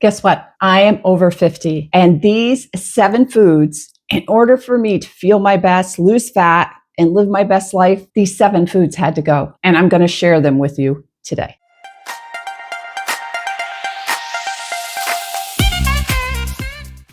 Guess what? I am over 50. And these 7 foods, in order for me to feel my best, lose fat, and live my best life, these 7 foods had to go. And I'm going to share them with you today.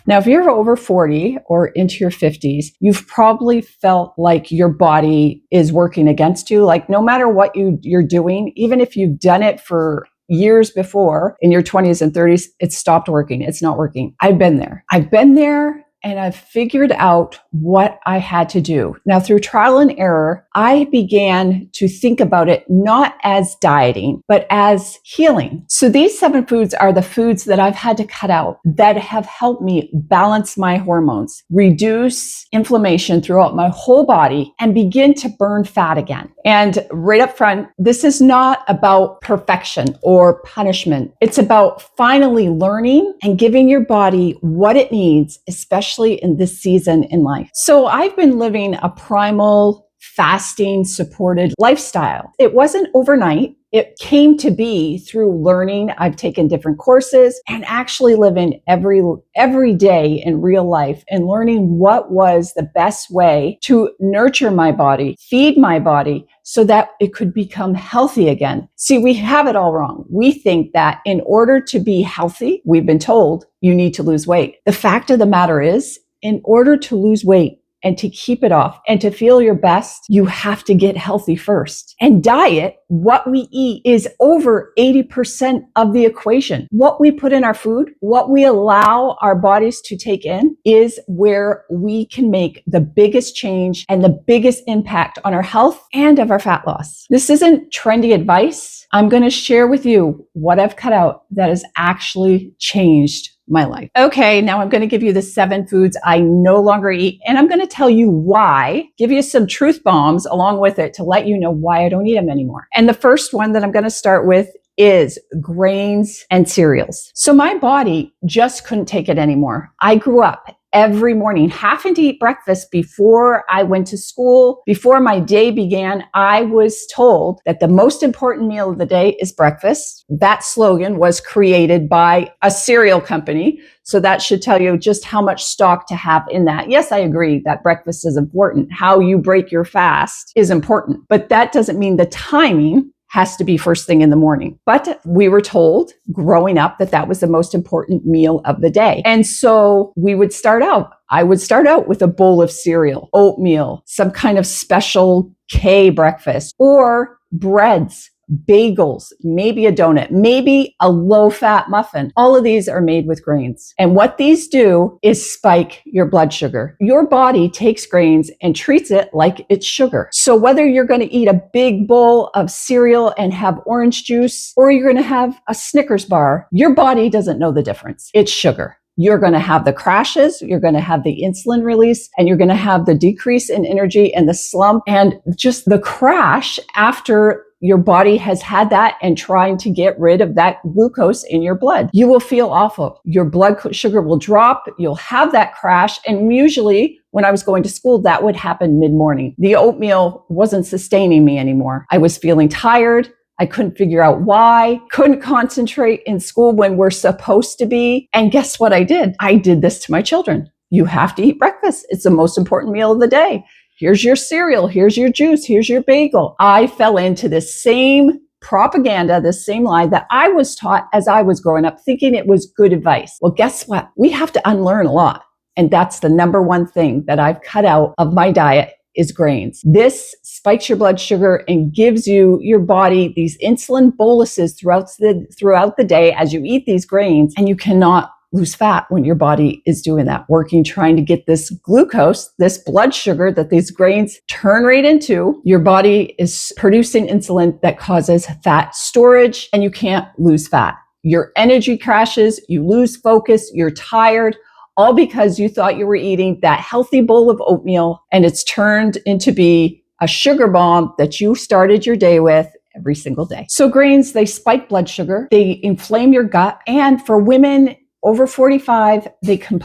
Now, if you're over 40 or into your 50s, you've probably felt like your body is working against you. Like no matter what you're doing, even if you've done it for years before in your 20s and 30s, it stopped working. It's not working. I've been there. And I've figured out what I had to do. Now, through trial and error, I began to think about it not as dieting, but as healing. So these 7 foods are the foods that I've had to cut out that have helped me balance my hormones, reduce inflammation throughout my whole body, and begin to burn fat again. And right up front, this is not about perfection or punishment. It's about finally learning and giving your body what it needs, especially in this season in life. So I've been living a primal, fasting supported lifestyle. It wasn't overnight. It came to be through learning. I've taken different courses and actually living every day in real life and learning what was the best way to nurture my body, feed my body so that it could become healthy again. See, we have it all wrong. We think that in order to be healthy, we've been told you need to lose weight. The fact of the matter is, in order to lose weight, and to keep it off and to feel your best, you have to get healthy first. And diet, what we eat, is over 80% of the equation. What we put in our food, what we allow our bodies to take in, is where we can make the biggest change and the biggest impact on our health and of our fat loss. This isn't trendy advice. I'm going to share with you what I've cut out that has actually changed my life. Okay, now I'm going to give you the 7 foods I no longer eat, and I'm going to tell you why, give you some truth bombs along with it to let you know why I don't eat them anymore. And the first one that I'm going to start with is grains and cereals. So my body just couldn't take it anymore. I grew up every morning having to eat breakfast before I went to school. Before my day began, I was told that the most important meal of the day is breakfast. That slogan was created by a cereal company. So that should tell you just how much stock to have in that. Yes, I agree that breakfast is important. How you break your fast is important, but that doesn't mean the timing has to be first thing in the morning. But we were told growing up that that was the most important meal of the day. And so I would start out with a bowl of cereal, oatmeal, some kind of special K breakfast, or breads, bagels, maybe a donut, maybe a low-fat muffin. All of these are made with grains. And what these do is spike your blood sugar. Your body takes grains and treats it like it's sugar. So whether you're going to eat a big bowl of cereal and have orange juice, or you're going to have a Snickers bar, your body doesn't know the difference. It's sugar. You're going to have the crashes, you're going to have the insulin release, and you're going to have the decrease in energy and the slump and just the crash after your body has had that and trying to get rid of that glucose in your blood. You will feel awful. Your blood sugar will drop. You'll have that crash. And usually when I was going to school, that would happen mid-morning. The oatmeal wasn't sustaining me anymore. I was feeling tired. I couldn't figure out why, couldn't concentrate in school when we're supposed to be. And guess what I did? I did this to my children. You have to eat breakfast. It's the most important meal of the day. Here's your cereal. Here's your juice. Here's your bagel. I fell into the same propaganda, the same lie that I was taught as I was growing up, thinking it was good advice. Well, guess what? We have to unlearn a lot. And that's the number one thing that I've cut out of my diet is grains. This spikes your blood sugar and gives your body these insulin boluses throughout the day as you eat these grains, and you cannot lose fat when your body is doing that, working, trying to get this glucose, this blood sugar that these grains turn right into. Your body is producing insulin that causes fat storage, and you can't lose fat. Your energy crashes, you lose focus, you're tired, all because you thought you were eating that healthy bowl of oatmeal, and it's turned into be a sugar bomb that you started your day with every single day. So grains, they spike blood sugar, they inflame your gut, and for women over 45, they can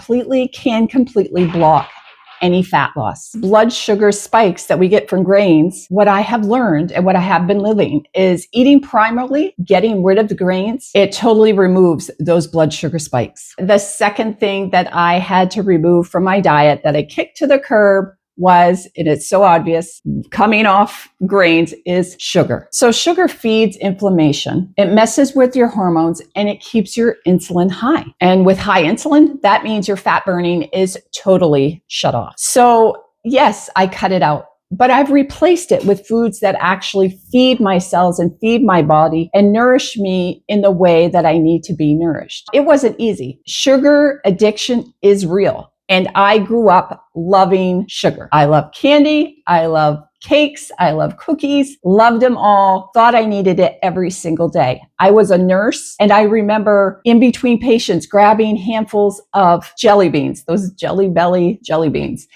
completely block any fat loss. Blood sugar spikes that we get from grains, what I have learned and what I have been living is eating primally, getting rid of the grains, it totally removes those blood sugar spikes. The second thing that I had to remove from my diet that I kicked to the curb was, and it's so obvious, coming off grains, is sugar. So sugar feeds inflammation. It messes with your hormones and it keeps your insulin high. And with high insulin, that means your fat burning is totally shut off. So yes, I cut it out, but I've replaced it with foods that actually feed my cells and feed my body and nourish me in the way that I need to be nourished. It wasn't easy. Sugar addiction is real. And I grew up loving sugar. I love candy. I love cakes. I love cookies. Loved them all. Thought I needed it every single day. I was a nurse and I remember in between patients grabbing handfuls of jelly beans, those Jelly Belly jelly beans,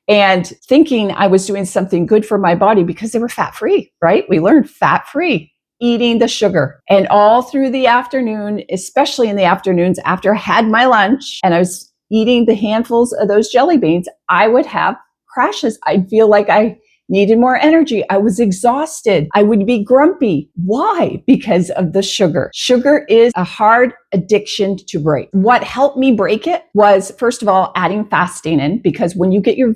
and thinking I was doing something good for my body because they were fat-free, right? We learned fat-free. Eating the sugar. And all through the afternoon, especially in the afternoons after I had my lunch and I was eating the handfuls of those jelly beans, I would have crashes. I'd feel like I needed more energy. I was exhausted. I would be grumpy. Why? Because of the sugar. Sugar is a hard addiction to break. What helped me break it was, first of all, adding fasting in, because when you get your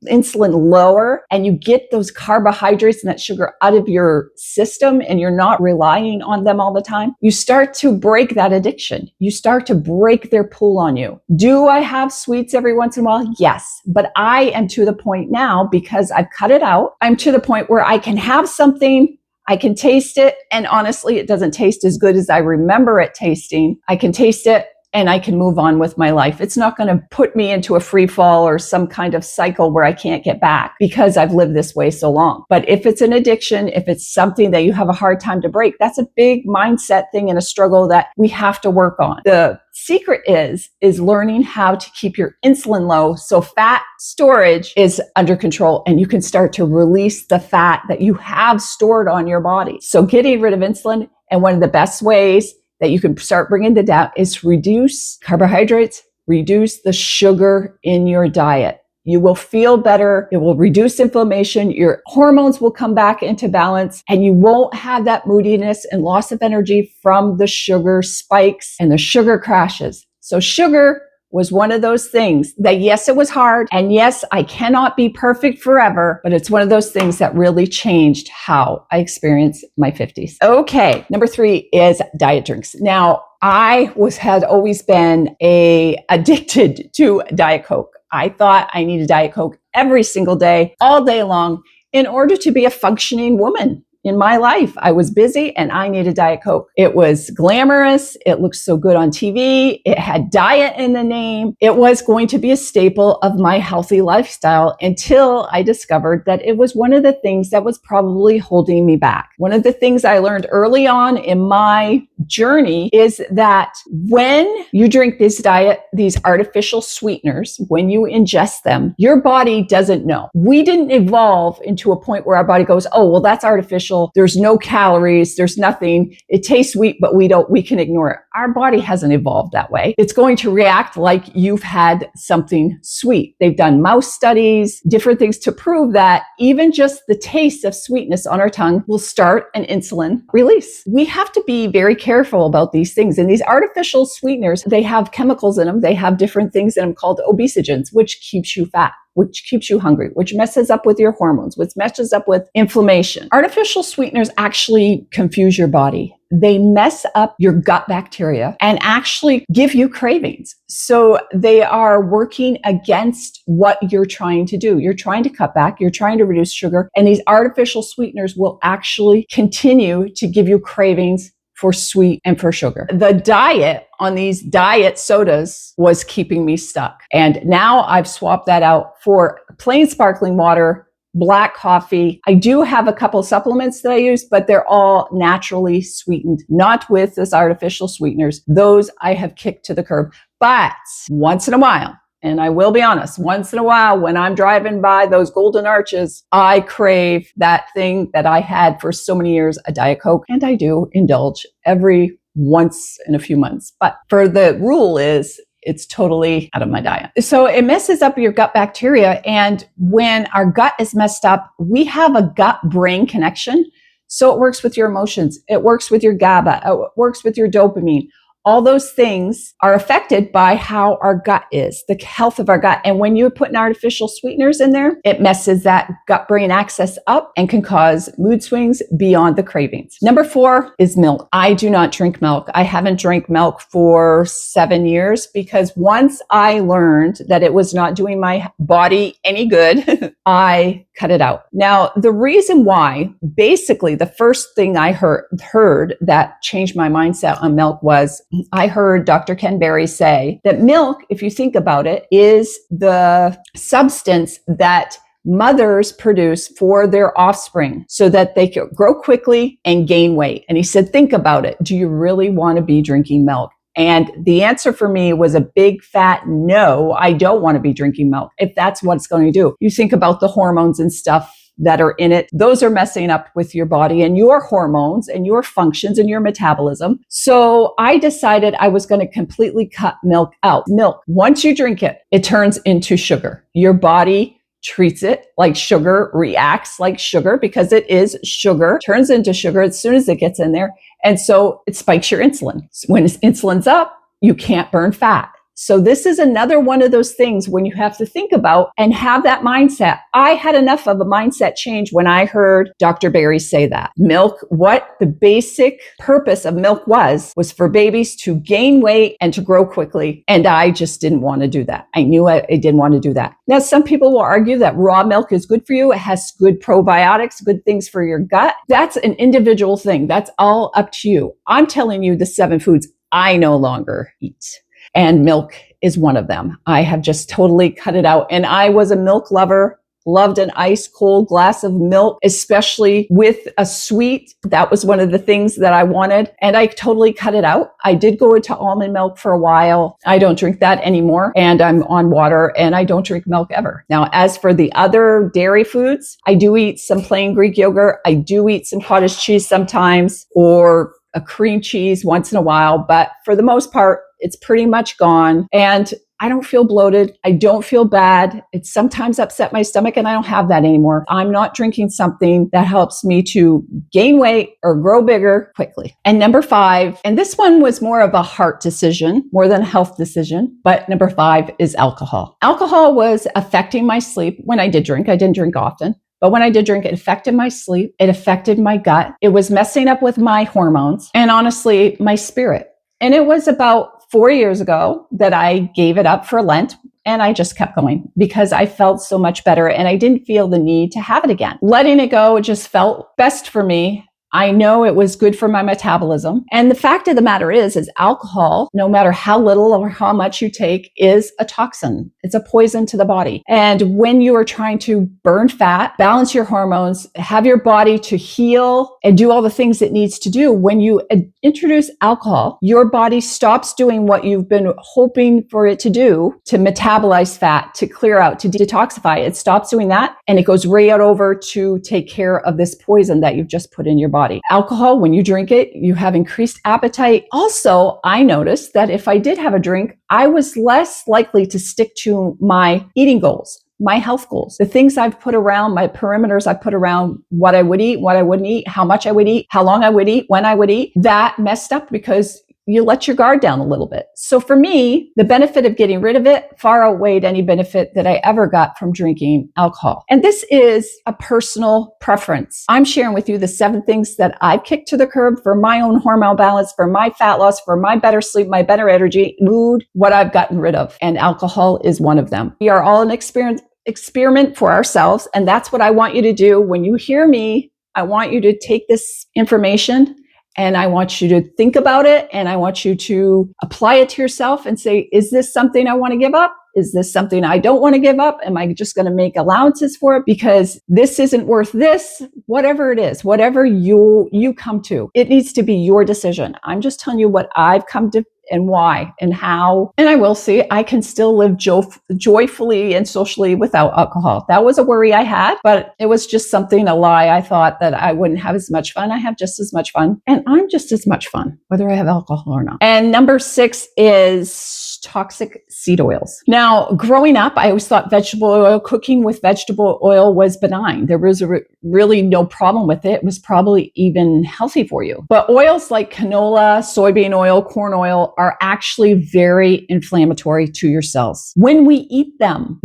insulin lower and you get those carbohydrates and that sugar out of your system and you're not relying on them all the time, you start to break that addiction. You start to break their pull on you. Do I have sweets every once in a while? Yes. But I am to the point now, because I've cut it out, I'm to the point where I can have something, I can taste it, and honestly, it doesn't taste as good as I remember it tasting. I can taste it and I can move on with my life. It's not going to put me into a free fall or some kind of cycle where I can't get back because I've lived this way so long. But if it's an addiction, if it's something that you have a hard time to break, that's a big mindset thing and a struggle that we have to work on. The secret is learning how to keep your insulin low so fat storage is under control and you can start to release the fat that you have stored on your body. So getting rid of insulin, and one of the best ways that you can start bringing it down is reduce carbohydrates, reduce the sugar in your diet. You will feel better. It will reduce inflammation. Your hormones will come back into balance and you won't have that moodiness and loss of energy from the sugar spikes and the sugar crashes. So sugar was one of those things that, yes, it was hard. And yes, I cannot be perfect forever, but it's one of those things that really changed how I experienced my 50s. Okay. Number 3 is diet drinks. Now, I had always been addicted to Diet Coke. I thought I needed Diet Coke every single day, all day long, in order to be a functioning woman. In my life, I was busy and I needed Diet Coke. It was glamorous. It looked so good on TV. It had diet in the name. It was going to be a staple of my healthy lifestyle until I discovered that it was one of the things that was probably holding me back. One of the things I learned early on in my journey is that when you drink these artificial sweeteners, when you ingest them, your body doesn't know. We didn't evolve into a point where our body goes, oh, well, that's artificial. There's no calories. There's nothing. It tastes sweet, but we can ignore it. Our body hasn't evolved that way. It's going to react like you've had something sweet. They've done mouse studies, different things to prove that even just the taste of sweetness on our tongue will start an insulin release. We have to be very careful about these things. And these artificial sweeteners, they have chemicals in them. They have different things in them called obesogens, which keeps you fat, which keeps you hungry, which messes up with your hormones, which messes up with inflammation. Artificial sweeteners actually confuse your body. They mess up your gut bacteria and actually give you cravings. So they are working against what you're trying to do. You're trying to cut back, you're trying to reduce sugar, and these artificial sweeteners will actually continue to give you cravings for sweet and for sugar. The diet on these diet sodas was keeping me stuck. And now I've swapped that out for plain sparkling water, black coffee. I do have a couple supplements that I use, but they're all naturally sweetened, not with this artificial sweeteners. Those I have kicked to the curb. But once in a while, and I will be honest, once in a while when I'm driving by those golden arches, I crave that thing that I had for so many years, a Diet Coke. And I do indulge every once in a few months. But for the rule is, it's totally out of my diet. So it messes up your gut bacteria. And when our gut is messed up, we have a gut-brain connection. So it works with your emotions. It works with your GABA. It works with your dopamine. All those things are affected by how our gut is, the health of our gut. And when you put artificial sweeteners in there, it messes that gut-brain axis up and can cause mood swings beyond the cravings. Number 4 is milk. I do not drink milk. I haven't drank milk for 7 years because once I learned that it was not doing my body any good, I cut it out. Now, the reason why, basically, the first thing I heard that changed my mindset on milk was I heard Dr. Ken Berry say that milk, if you think about it, is the substance that mothers produce for their offspring so that they can grow quickly and gain weight. And he said, think about it. Do you really want to be drinking milk? And the answer for me was a big fat no, I don't want to be drinking milk if that's what it's going to do. You think about the hormones and stuff that are in it. Those are messing up with your body and your hormones and your functions and your metabolism. So I decided I was going to completely cut milk out. Milk, once you drink it, it turns into sugar. Your body treats it like sugar, reacts like sugar because it is sugar, turns into sugar as soon as it gets in there. And so it spikes your insulin. When insulin's up, you can't burn fat. So this is another one of those things when you have to think about and have that mindset. I had enough of a mindset change when I heard Dr. Berry say that. Milk, what the basic purpose of milk was for babies to gain weight and to grow quickly. And I just didn't want to do that. I knew I didn't want to do that. Now, some people will argue that raw milk is good for you. It has good probiotics, good things for your gut. That's an individual thing. That's all up to you. I'm telling you the 7 foods I no longer eat. And milk is one of them. I have just totally cut it out. And I was a milk lover, loved an ice cold glass of milk, especially with a sweet. That was one of the things that I wanted. And I totally cut it out. I did go into almond milk for a while. I don't drink that anymore. And I'm on water and I don't drink milk ever. Now, as for the other dairy foods, I do eat some plain Greek yogurt. I do eat some cottage cheese sometimes or a cream cheese once in a while. But for the most part, it's pretty much gone. And I don't feel bloated. I don't feel bad. It sometimes upset my stomach and I don't have that anymore. I'm not drinking something that helps me to gain weight or grow bigger quickly. And number 5, and this one was more of a heart decision, more than a health decision, but number 5 is alcohol. Alcohol was affecting my sleep when I did drink. I didn't drink often. But when I did drink, it affected my sleep. It affected my gut. It was messing up with my hormones and honestly, my spirit. And it was about 4 years ago that I gave it up for Lent and I just kept going because I felt so much better and I didn't feel the need to have it again. Letting it go just felt best for me. I know it was good for my metabolism. And the fact of the matter is alcohol, no matter how little or how much you take, is a toxin. It's a poison to the body. And when you are trying to burn fat, balance your hormones, have your body to heal and do all the things it needs to do, when you introduce alcohol, your body stops doing what you've been hoping for it to do, to metabolize fat, to clear out, to detoxify. It stops doing that and it goes right out over to take care of this poison that you've just put in your body. Alcohol, when you drink it, you have increased appetite. Also, I noticed that if I did have a drink, I was less likely to stick to my eating goals, my health goals, the things I've put around, my perimeters I put around what I would eat, what I wouldn't eat, how much I would eat, how long I would eat, when I would eat. That messed up because you let your guard down a little bit. So for me, the benefit of getting rid of it far outweighed any benefit that I ever got from drinking alcohol. And this is a personal preference. I'm sharing with you the 7 things that I've kicked to the curb for my own hormone balance, for my fat loss, for my better sleep, my better energy, mood, what I've gotten rid of. And alcohol is one of them. We are all an experiment for ourselves. And that's what I want you to do. When you hear me, I want you to take this information and I want you to think about it and I want you to apply it to yourself and say, is this something I want to give up? Is this something I don't want to give up? Am I just going to make allowances for it because this isn't worth this? Whatever it is, whatever you come to, it needs to be your decision. I'm just telling you what I've come to and why and how. And I will say I can still live joyfully and socially without alcohol. That was a worry I had, but it was just something, a lie. I thought that I wouldn't have as much fun. I have just as much fun and I'm just as much fun, whether I have alcohol or not. And number 6 is toxic seed oils. Now, growing up, I always thought vegetable oil, cooking with vegetable oil was benign. There was really no problem with it. It was probably even healthy for you. But oils like canola, soybean oil, corn oil are actually very inflammatory to your cells. When we eat them,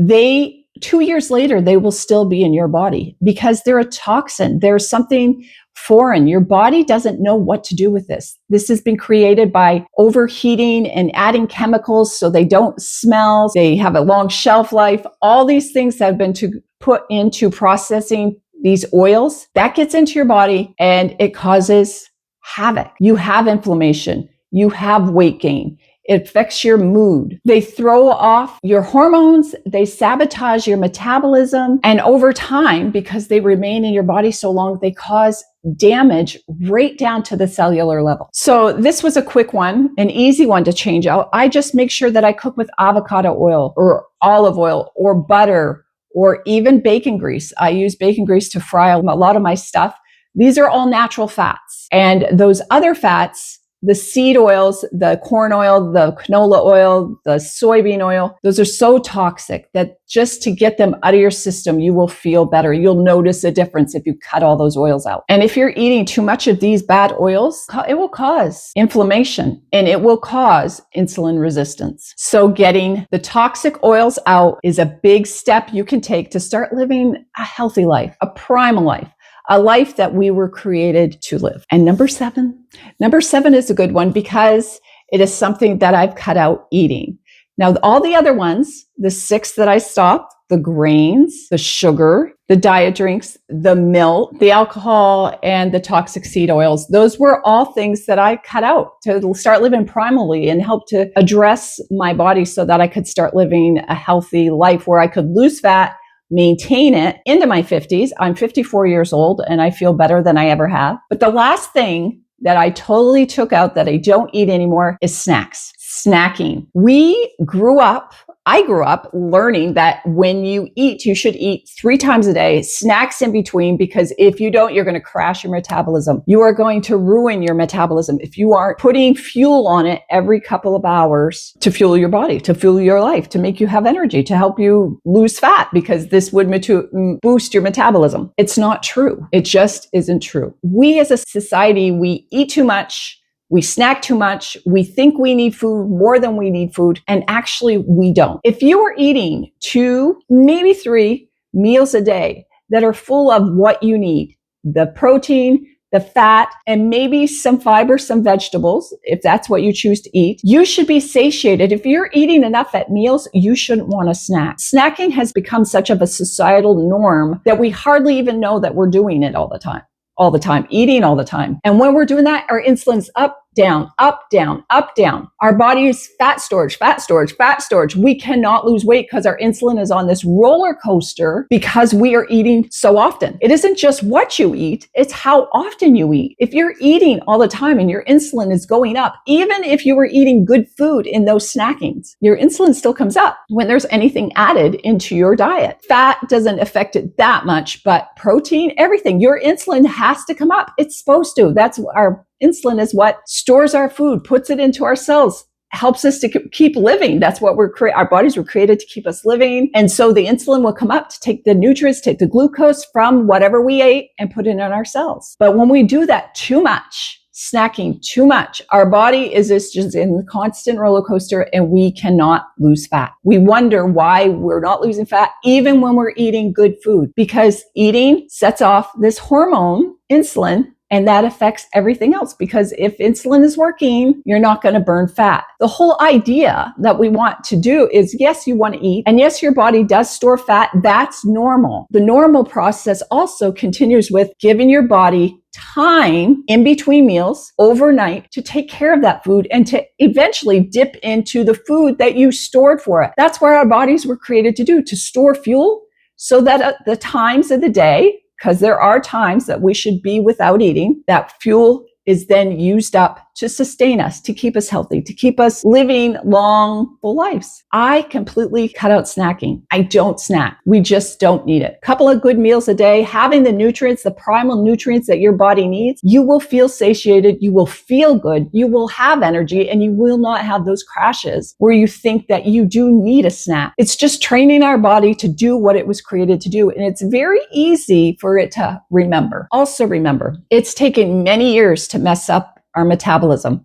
2 years later, they will still be in your body because they're a toxin. There's something foreign. Your body doesn't know what to do with this. This has been created by overheating and adding chemicals so they don't smell. They have a long shelf life. All these things have been put into processing these oils. That gets into your body and it causes havoc. You have inflammation. You have weight gain. It affects your mood. They throw off your hormones. They sabotage your metabolism. And over time, because they remain in your body so long, they cause damage right down to the cellular level. So this was a quick one, an easy one to change out. I just make sure that I cook with avocado oil or olive oil or butter or even bacon grease. I use bacon grease to fry a lot of my stuff. These are all natural fats. And those other fats, the seed oils, the corn oil, the canola oil, the soybean oil, those are so toxic that just to get them out of your system, you will feel better. You'll notice a difference if you cut all those oils out. And if you're eating too much of these bad oils, it will cause inflammation and it will cause insulin resistance. So getting the toxic oils out is a big step you can take to start living a healthy life, a primal life. A life that we were created to live. And number seven is a good one because it is something that I've cut out eating. Now, all the other ones, the 6 that I stopped, the grains, the sugar, the diet drinks, the milk, the alcohol, and the toxic seed oils, those were all things that I cut out to start living primally and help to address my body so that I could start living a healthy life where I could lose fat, maintain it into my 50s. I'm 54 years old and I feel better than I ever have. But the last thing that I totally took out that I don't eat anymore is snacks. Snacking. I grew up learning that when you eat, you should eat 3 times a day, snacks in between, because if you don't, you're going to crash your metabolism. You are going to ruin your metabolism if you aren't putting fuel on it every couple of hours to fuel your body, to fuel your life, to make you have energy, to help you lose fat, because this would boost your metabolism. It's not true. It just isn't true. We as a society, we eat too much. We snack too much. We think we need food more than we need food. And actually, we don't. If you are eating 2, maybe 3 meals a day that are full of what you need, the protein, the fat, and maybe some fiber, some vegetables, if that's what you choose to eat, you should be satiated. If you're eating enough at meals, you shouldn't want to snack. Snacking has become such of a societal norm that we hardly even know that we're doing it all the time, eating all the time. And when we're doing that, our insulin's up, down, up, down, up, down. Our body is fat storage, fat storage, fat storage. We cannot lose weight because our insulin is on this roller coaster because we are eating so often. It isn't just what you eat, it's how often you eat. If you're eating all the time and your insulin is going up, even if you were eating good food in those snackings, your insulin still comes up when there's anything added into your diet. Fat doesn't affect it that much, but protein, everything, your insulin has to come up. It's supposed to. That's our insulin is what stores our food, puts it into our cells, helps us to keep living. That's what our bodies were created to keep us living. And so the insulin will come up to take the nutrients, take the glucose from whatever we ate and put it in our cells. But when we do that too much, snacking too much, our body is just in the constant roller coaster and we cannot lose fat. We wonder why we're not losing fat even when we're eating good food, because eating sets off this hormone, insulin, and that affects everything else, because if insulin is working, you're not going to burn fat. The whole idea that we want to do is, yes, you want to eat, and yes, your body does store fat. That's normal. The normal process also continues with giving your body time in between meals overnight to take care of that food and to eventually dip into the food that you stored for it. That's what our bodies were created to do, to store fuel so that at the times of the day, because there are times that we should be without eating, that fuel is then used up to sustain us, to keep us healthy, to keep us living long, full lives. I completely cut out snacking. I don't snack. We just don't need it. A couple of good meals a day, having the nutrients, the primal nutrients that your body needs, you will feel satiated, you will feel good, you will have energy, and you will not have those crashes where you think that you do need a snack. It's just training our body to do what it was created to do. And it's very easy for it to remember. Also remember, it's taken many years to mess up our metabolism.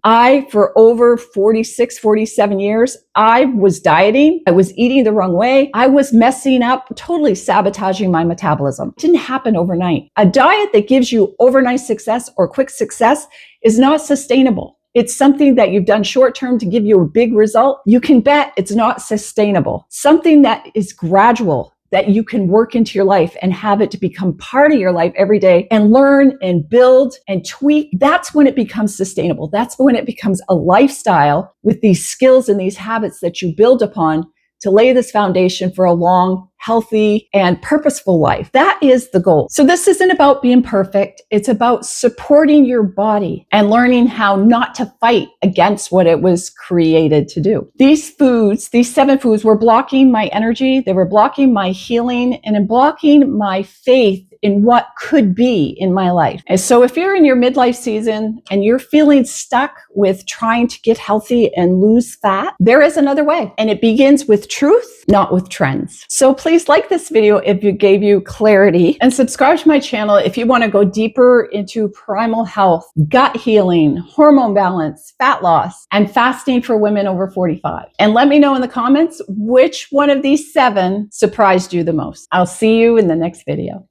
For over 46, 47 years, I was dieting. I was eating the wrong way. I was messing up, totally sabotaging my metabolism. It didn't happen overnight. A diet that gives you overnight success or quick success is not sustainable. It's something that you've done short term to give you a big result. You can bet it's not sustainable. Something that is gradual, that you can work into your life and have it to become part of your life every day and learn and build and tweak. That's when it becomes sustainable. That's when it becomes a lifestyle with these skills and these habits that you build upon to lay this foundation for a long, healthy, and purposeful life. That is the goal. So this isn't about being perfect. It's about supporting your body and learning how not to fight against what it was created to do. These foods, these 7 foods, were blocking my energy. They were blocking my healing and blocking my faith in what could be in my life. And so if you're in your midlife season and you're feeling stuck with trying to get healthy and lose fat, there is another way. And it begins with truth, not with trends. So please like this video if it gave you clarity, and subscribe to my channel if you want to go deeper into primal health, gut healing, hormone balance, fat loss, and fasting for women over 45. And let me know in the comments which one of these 7 surprised you the most. I'll see you in the next video.